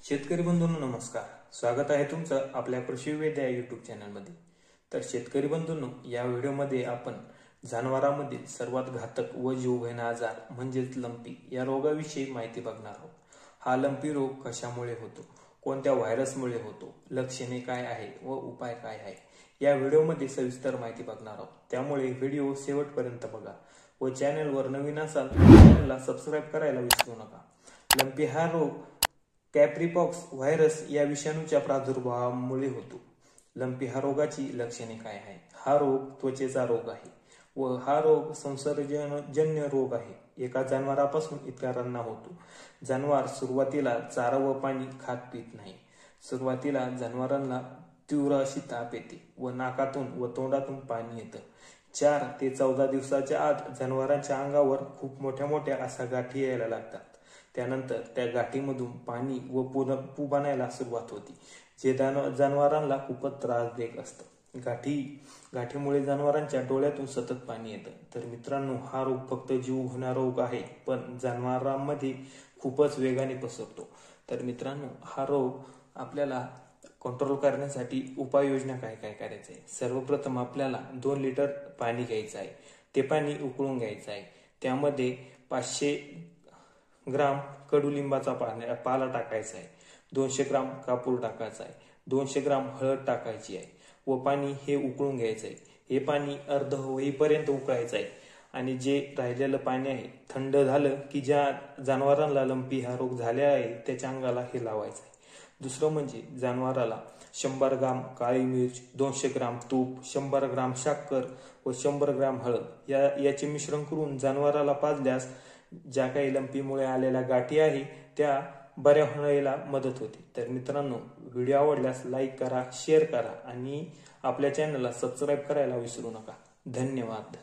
शेतकरी बंधूंनो नमस्कार. स्वागत आहे तुमचं आपल्या कृषी विवेद या यूट्यूब चॅनलमध्ये. तर शेतकरी बंधूंनो, या व्हिडिओमध्ये आपण जनावरांमधील सर्वात घातक व जीवघेणा आजार म्हणजेच लंपी या रोगाविषयी माहिती बघणार आहोत. हा लंपी रोग कशामुळे होतो, कोणत्या व्हायरसमुळे होतो, लक्षणे काय आहे व उपाय काय आहे, या व्हिडिओमध्ये सविस्तर माहिती बघणार आहोत. त्यामुळे व्हिडिओ शेवटपर्यंत बघा व चॅनलवर नवीन असाल तर चॅनलला सबस्क्राईब करायला विसरू नका. लंपी हा रोग कॅप्रीपॉक्स व्हायरस या विषाणूच्या प्रादुर्भावामुळे होतो. लंपी हा रोगाची लक्षणे काय आहे? हा रोग त्वचेचा रोग आहे व हा रोग संसर्गजन्य रोग आहे. एका जनावरापासून इतरांना होतो. जनावर सुरुवातीला चारा व पाणी खात पित नाही. सुरुवातीला जनावरांना तीव्र अशी ताप येते व नाकातून व तोंडातून पाणी येतं. 4 ते 14 दिवसाच्या आत जनावरांच्या अंगावर खूप मोठ्या अशा गाठी यायला लागतात. त्यानंतर त्या गाठीमधून पाणी व पू बनायला सुरुवात होती, जे जनावरांना खूपच त्रासदायक असतं. गाठीमुळे जनावरांच्या डोळ्यातून सतत पाणी येतं. तर मित्रांनो, हा रोग फक्त जीवघेणा रोग आहे, पण जनावरांमध्ये खूपच वेगाने पसरतो. तर मित्रांनो, हा रोग आपल्याला कंट्रोल करण्यासाठी उपाययोजना काय करायचं आहे? सर्वप्रथम आपल्याला 2 लिटर पाणी घ्यायचं आहे. ते पाणी उकळून घ्यायचं आहे. त्यामध्ये 500 ग्राम कडुलिंबाचा पाला टाकायचा आहे. 200 ग्राम कापूर टाकायचा आहे. 200 ग्राम हळद टाकायची आहे व पाणी हे उकळून घ्यायचं आहे. हे पाणी अर्ध होईपर्यंत उकळायचं आहे आणि जे राहिलेलं पाणी आहे थंड झालं की ज्या जनावरांना लंपी हा रोग झाला आहे त्याच्या अंगाला हे लावायचं आहे. दुसरं म्हणजे जनावराला 100 ग्राम काळी मिर्च, 200 ग्राम तूप, 100 ग्राम साखर व 100 ग्राम हळद याचे मिश्रण करून जनावराला पाजल्यास ज्या काही लंपीमुळे आलेल्या गाठी आहे त्या बऱ्या होण्याला मदत होते. तर मित्रांनो, व्हिडिओ आवडल्यास लाईक करा, शेअर करा आणि आपल्या चॅनलला सबस्क्राईब करायला विसरू नका. धन्यवाद.